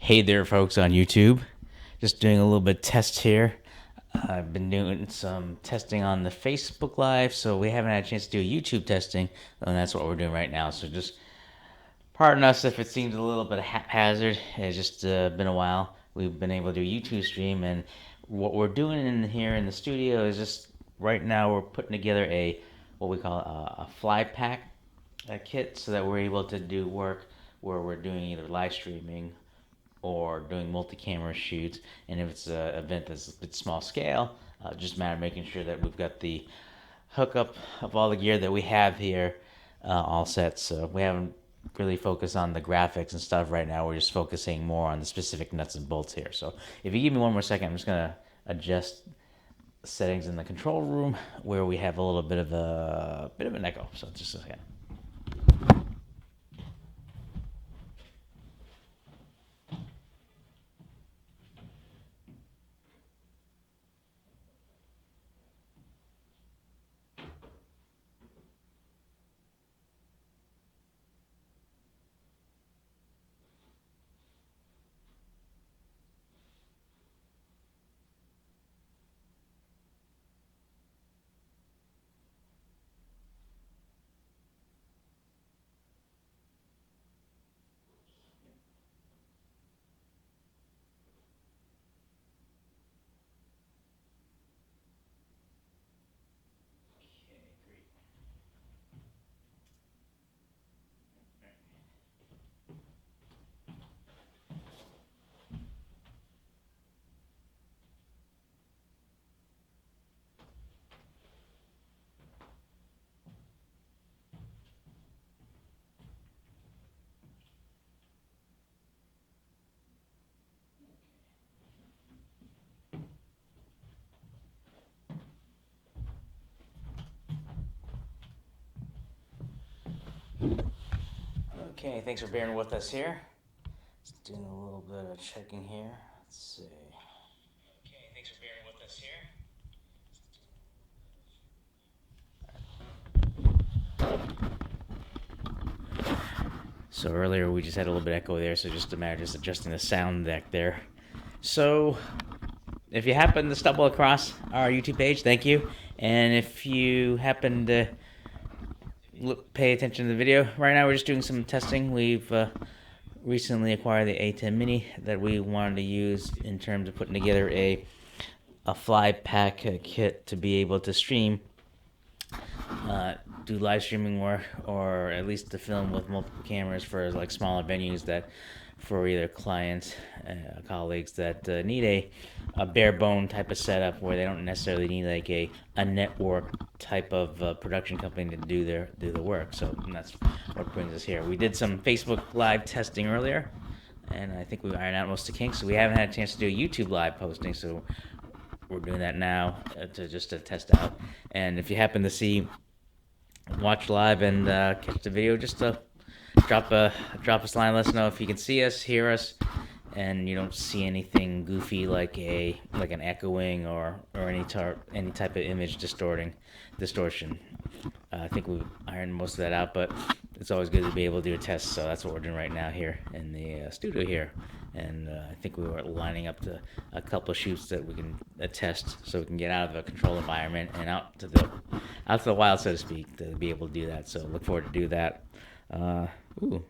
Hey there, folks on YouTube. Just doing a little bit of test here. I've been doing some testing on the Facebook Live, so we haven't had a chance to do a YouTube testing, and that's what we're doing right now. So just pardon us if it seems a little bit haphazard. It's just been a while. We've been able to do a YouTube stream, and what we're doing in here in the studio is just right now we're putting together a what we call a fly pack kit, so that we're able to do work where we're doing either live streaming or doing multi-camera shoots. And if it's an event that's a bit small scale, just a matter of making sure that we've got the hookup of all the gear that we have here all set. So we haven't really focused on the graphics and stuff right now. We're just focusing more on the specific nuts and bolts here. So if you give me one more second, I'm just gonna adjust settings in the control room where we have a little bit of an echo. So just a second. Okay, thanks for bearing with us here. Just doing a little bit of checking here. Let's see. Okay, thanks for bearing with us here. So earlier we just had a little bit of echo there, so just a matter of just adjusting the sound deck there. So if you happen to stumble across our YouTube page, thank you. And if you happen to pay attention to the video, right now we're just doing some testing. We've recently acquired the Atem Mini that we wanted to use in terms of putting together a fly pack kit to be able to stream, do live streaming work, or at least to film with multiple cameras for like smaller venues that for either clients, colleagues that need a bare bone type of setup where they don't necessarily need like a network type of production company to do the work. So that's what brings us here. We did some Facebook Live testing earlier, and I think we ironed out most of the kinks. So we haven't had a chance to do a YouTube Live posting, so we're doing that now to test out. And if you happen to watch live and catch the video, just drop us a line. Let us know if you can see us, hear us, and you don't see anything goofy like an echoing or any type of image distortion. I think we've ironed most of that out, but it's always good to be able to do a test. So that's what we're doing right now here in the studio here. And I think we were lining up to a couple of shoots that we can test, so we can get out of a controlled environment and out to the wild, so to speak, to be able to do that. So look forward to do that. Ooh,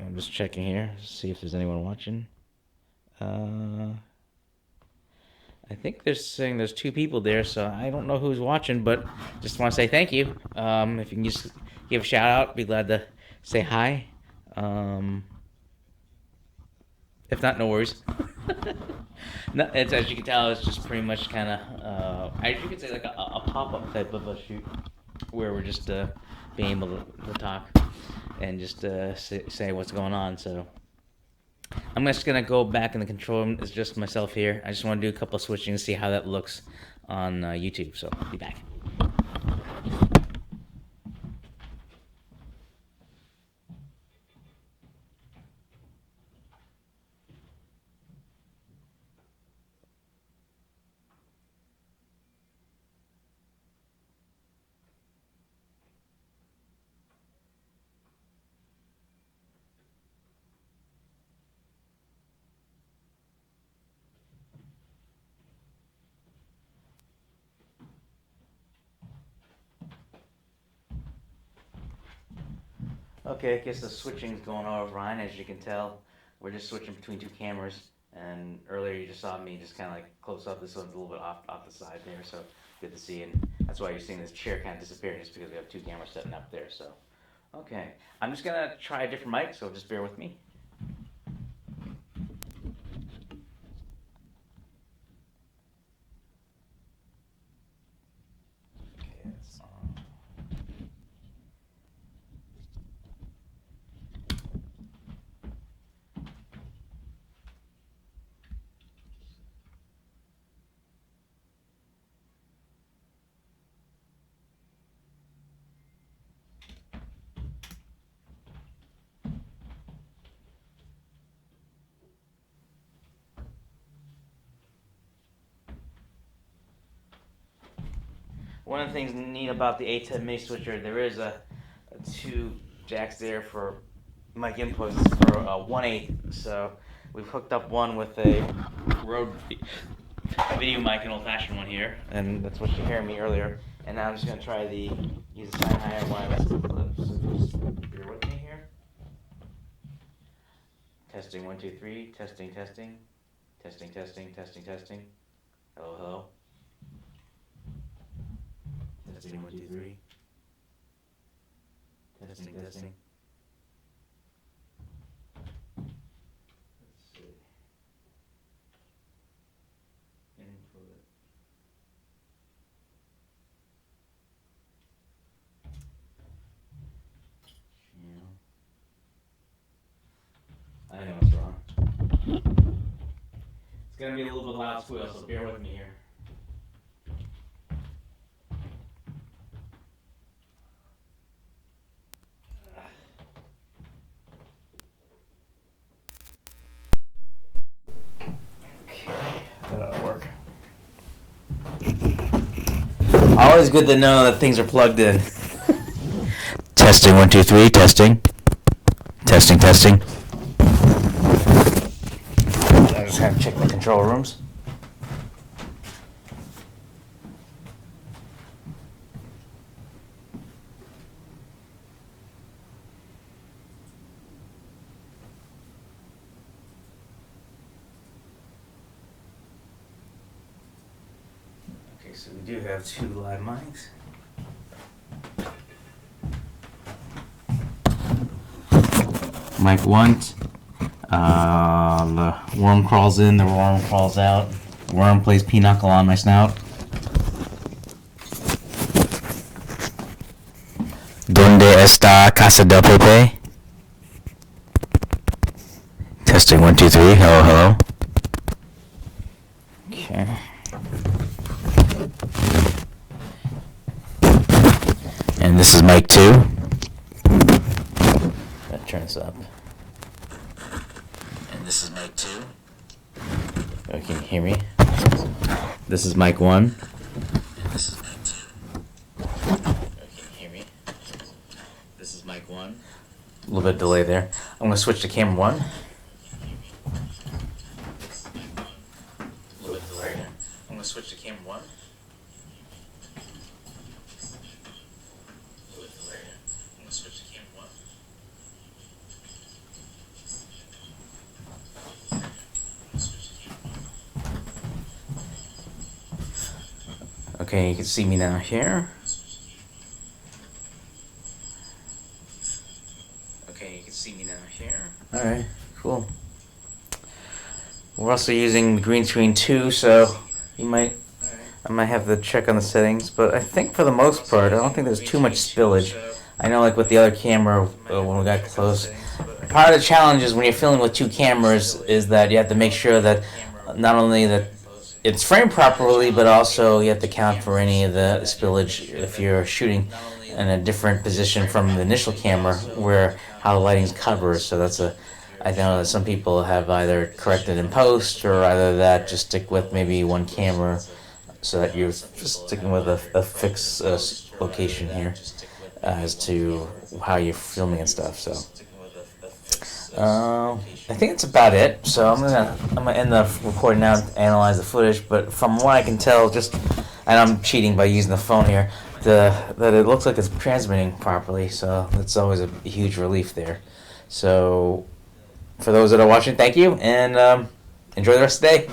I'm just checking here, see if there's anyone watching. I think they're saying there's 2 people there, so I don't know who's watching, but just want to say thank you. If you can just give a shout out, be glad to say hi. If not, no worries. No, it's, as you can tell, it's just pretty much kind of, as you could say, like a pop-up type of a shoot where we're just being able to talk and just say what's going on. So I'm just gonna go back in the control room. It's just myself here. I just want to do a couple of switching to see how that looks on YouTube. So I'll be back. Okay, I guess the switching's going over fine. As you can tell, we're just switching between two cameras. And earlier you just saw me just kind of like close up. This one's a little bit off the side there, so good to see. And that's why you're seeing this chair kind of disappear, just because we have two cameras sitting up there. So, okay, I'm just gonna try a different mic, so just bear with me. Okay, that's on. One of the things neat about the Atem mini switcher, there is a two jacks there for mic inputs for 1/8. So we've hooked up one with a Rode video mic, an old-fashioned one here, and that's what you heard me earlier. And now I'm just gonna try use a sine higher wireless clip. So just bear with me here. Testing 1 2 3. Testing. Hello, hello. Testing 1 2 3. Testing. Let's see. Input. Channel. I know what's wrong. It's gonna be a little bit loud squeal, so bear with me here. That'll work. Always good to know that things are plugged in. Testing 1 2 3. Testing. I just have to check the control rooms. Okay, so we do have two live mics. Mic 1, the worm crawls in, the worm crawls out. Worm plays pinochle on my snout. ¿Dónde está Casa del Pepe? Testing 1 2 3. Hello. Okay. And this is mic 2. That turns up. And this is mic 2. Oh, can you hear me? This is mic 1. And this is mic 2. Oh, can you hear me? This is mic 1. A little bit of delay there. I'm going to switch to camera 1. Switch to camera 1. I'm gonna switch to camera 1. Okay, you can see me now here. Alright, cool. We're also using the green screen too, so I might have to check on the settings, but I think for the most part, I don't think there's too much spillage. I know, like with the other camera, when we got close, part of the challenge is when you're filming with two cameras is that you have to make sure that not only that it's framed properly, but also you have to account for any of the spillage if you're shooting in a different position from the initial camera, where how the lighting's covered. So that's I know that some people have either corrected in post, or either that just stick with maybe one camera so that you're sticking with a fixed location here as to how you're filming and stuff. So I think that's about it. So I'm gonna end the recording now and analyze the footage. But from what I can tell, and I'm cheating by using the phone here, that it looks like it's transmitting properly. So that's always a huge relief there. So for those that are watching, thank you, and enjoy the rest of the day.